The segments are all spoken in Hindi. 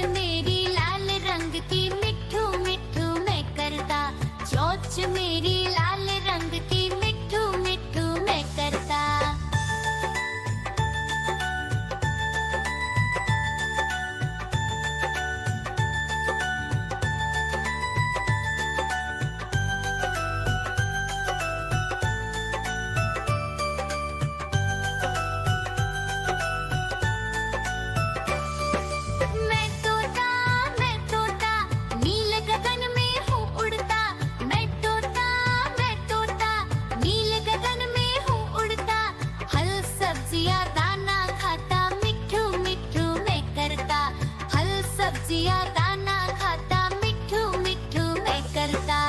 मेरी लाल रंग की मिठू मिठू मैं करता, चोंच मेरी लाल रंग की मिठू मिठू मैं करता। सब्जियां दाना खाता मिठू मिठू मैं करता।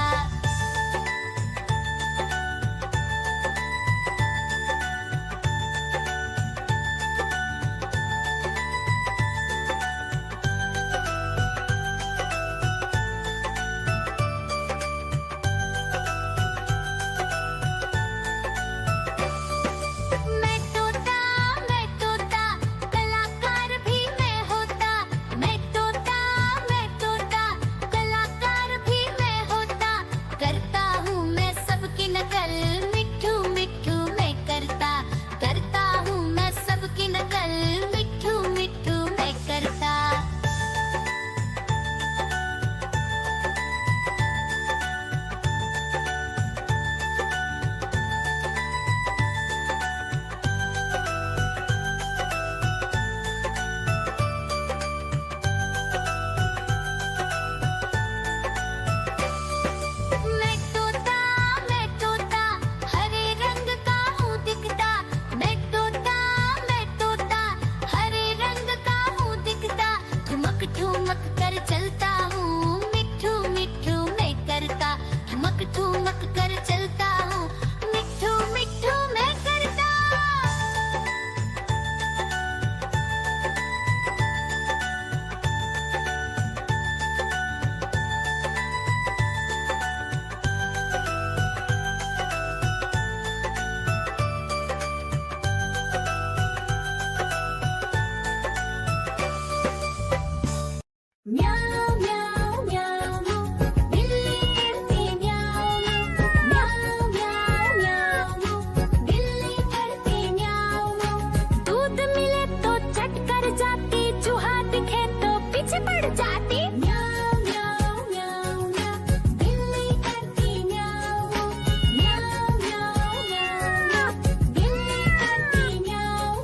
ठुमक कर चलता हूँ मिठू मिठू मैं करता, ठुमक कर चलता हूँ मिठू मिठू मैं करता। म्याऊ म्याऊ म्याऊ बिल्ली करती म्याऊ म्याऊ म्याऊ म्याऊ बिल्ली करती म्याऊ। दूध मिले तो चट कर जाती, चूहा दिखे तो पीछे पड़ जाती। म्याऊ म्याऊ म्याऊ म्याऊ बिल्ली करती म्याऊ म्याऊ म्याऊ म्याऊ बिल्ली करती म्याऊ।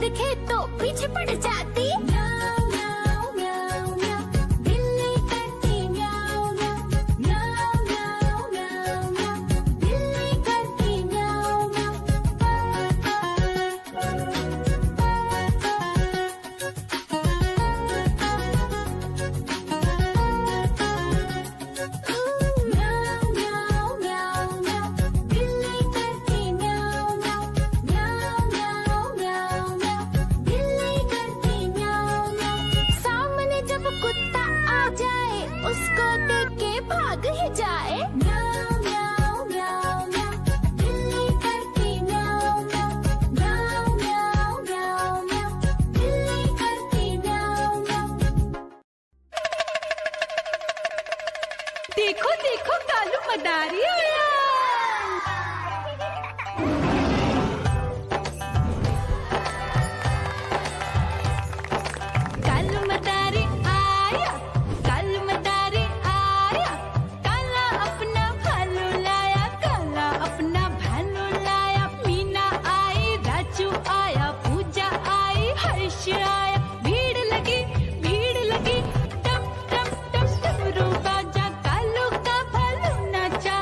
दिखे तो पीछे पड़ जाती। म्याऊ म्याऊ म्याऊ म्याऊ बिल्ली करती म्याऊ म्याऊ म्याऊ म्याऊ म्याऊ बिल्ली करती म्याऊ म्याऊ म्याऊ म्याऊ म्याऊ बिल्ली करती म्याऊ म्याऊ म्याऊ म्याऊ सामने जब कुत्ता आ जाए उसको देख के भाग ही जाए। म्याऊ म्याऊ म्याऊ म्याऊ बिल्ली करती म्याऊ म्याऊ म्याऊ म्याऊ म्याऊ बिल्ली करती म्याऊ म्याऊ। देखो देखो कालू मदारी आया। भीड़ लगी टम टम टम रूबा जा कालू का भालू नाचा।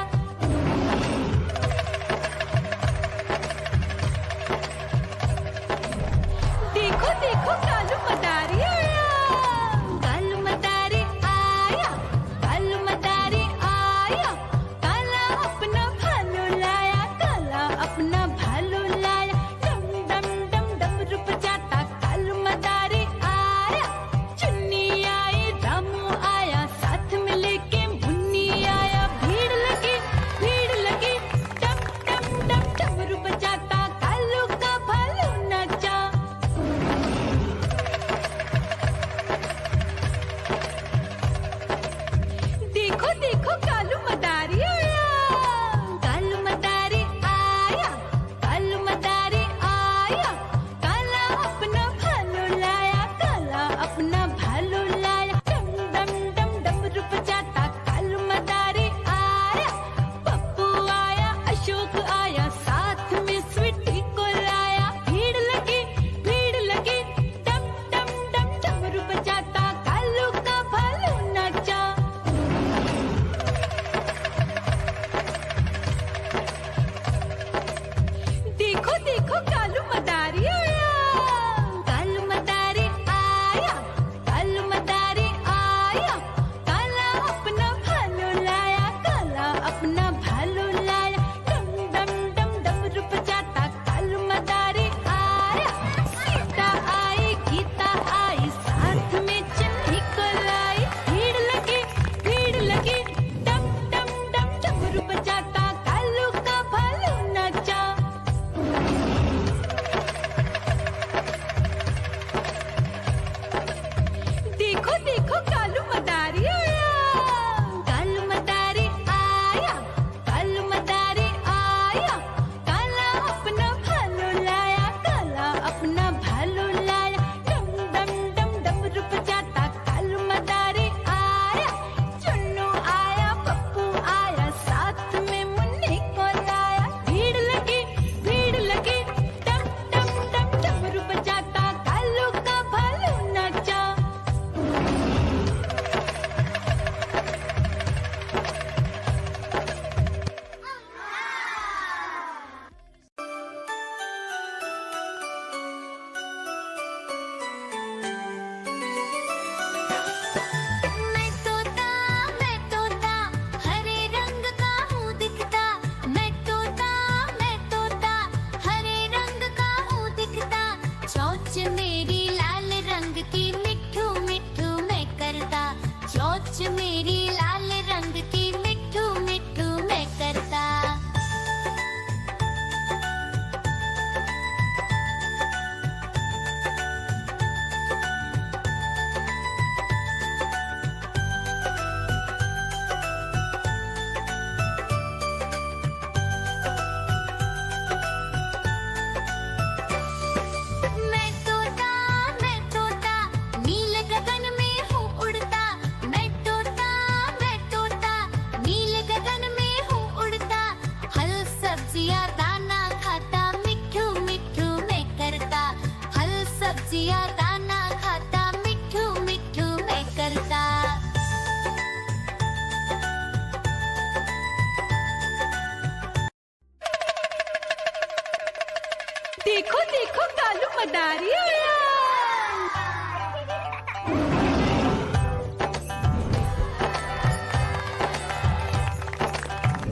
देखो कालू मदारी आया।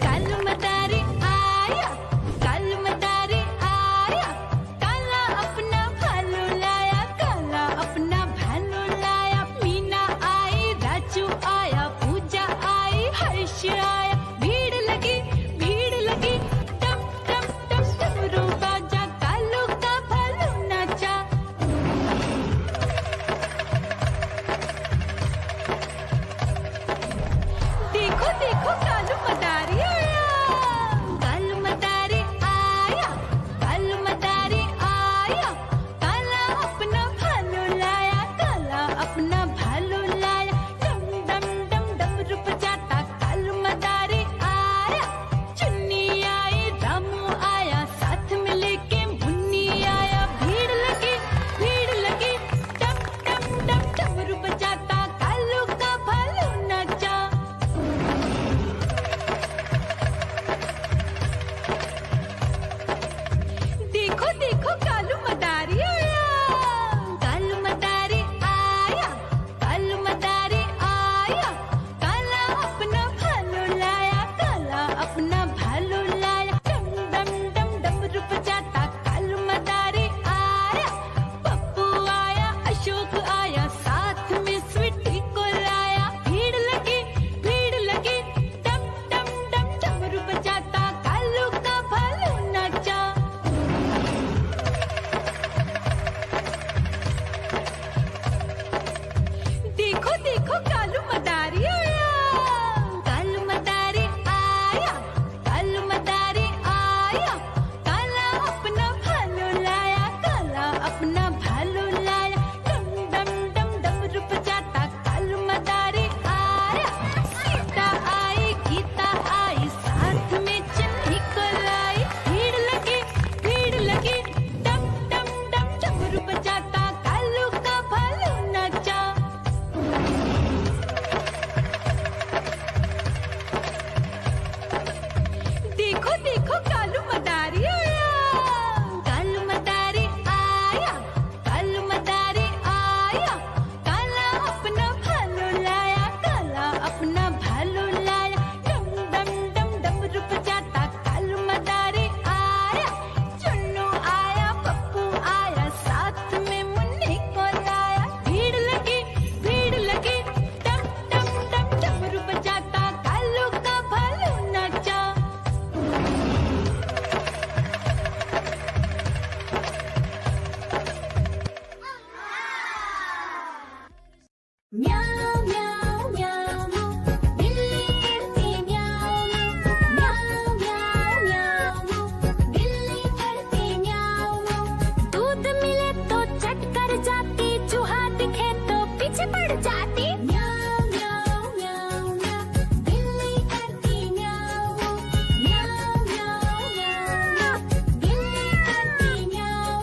कालू मदारी आया, कालू मदारी आया, काला अपना भालू लाया, काला अपना भालू लाया। मीना आई, राजू आया, पूजा आई, हर्ष आया। भीड़ लगी टम टम टम डमरू बाजा, कालू का भालू नाचा। देखो देखो कालू मदारी आया, कालू मदारी आया, कालू मदारी आया, काला अपना भालू लाया, काला अपना भालू लाया। डम डम डम डमरू बजाता कालू मदारी आया। चुन्नी आई, रामू आया, साथ में लेके मुन्नी आया। भीड़ लगी टम टम टम डमरू बजाता कालू का भालू नाचा। देखो देखो कालू मदारी आया, कालू मदारी आया, कालू मदारी आया, काला अपना भालू लाया, काला अपना भालू लाया। डम डम डम डमरू बजाता कालू मदारी आया। पप्पू आया, अशोक आया, साथ में स्वीटी को लाया। भीड़ लगी टम टम टम डमरू बजाता कालू का भालू नाचा। देखो देखो कालू मदारी आया, कालू मदारी आया, कालू मदारी आया, काला अपना भालू लाया, काला अपना भालू लाया। डम डम डम डमरू बजाता कालू मदारी आया। सीता आई, गीता आई, साथ में चन्नी को लाई। भीड़ लगी टम टम टम डमरू बजाता कालू का भालू नाचा। देखो देखो कालू मदारी आया, कालू मदारी आया, कालू मदारी आया, काला अपना भालू लाया, काला अपना भालू लाया। डम डम डम डमरू बजाता कालू मदारी आया। चुन्नू आया, पप्पू आया, साथ में मुन्नी को लाया। भीड़ लगी टम टम टम डमरू बजाता कालू का भालू नाचा। म्याऊ म्याऊ म्याऊ, बिल्ली करती म्याऊ म्याऊ म्याऊ म्याऊ, बिल्ली करती म्याऊ। दूध मिले तो चट कर जाती, चूहा दिखे तो पीछे पड़ जाती। म्याऊ म्याऊ म्याऊ म्याऊ, बिल्ली करती म्याऊ म्याऊ म्याऊ म्याऊ, बिल्ली करती म्याऊ।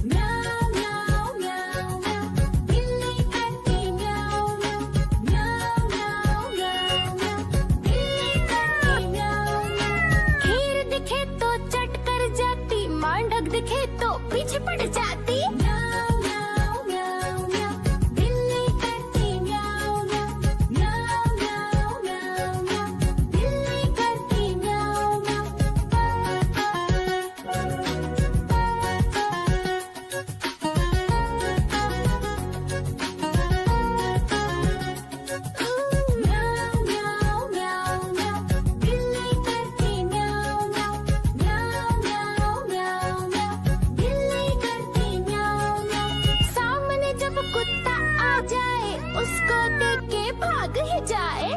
म्याऊ म्याऊ म्याऊ म्याऊ, बिल्ली करती म्याऊ म्याऊ म्याऊ म्याऊ म्याऊ म्याऊ, बिल्ली करती म्याऊ म्याऊ। खीर दिखे तो चट कर जाती, मांडक दिखे तो पीछे पड़ जाती। म्याऊ म्याऊ म्याऊ म्याऊ, बिल्ली करती म्याऊ म्याऊ म्याऊ म्याऊ म्याऊ म्याऊ, बिल्ली करती म्याऊ म्याऊ म्याऊ म्याऊ म्याऊ, बिल्ली करती म्याऊ म्याऊ म्याऊ म्याऊ म्याऊ म्याऊ, बिल्ली करती म्याऊ म्याऊ। सामने जब कुत्ता आ जाए, उसको देख के भाग ही जाए।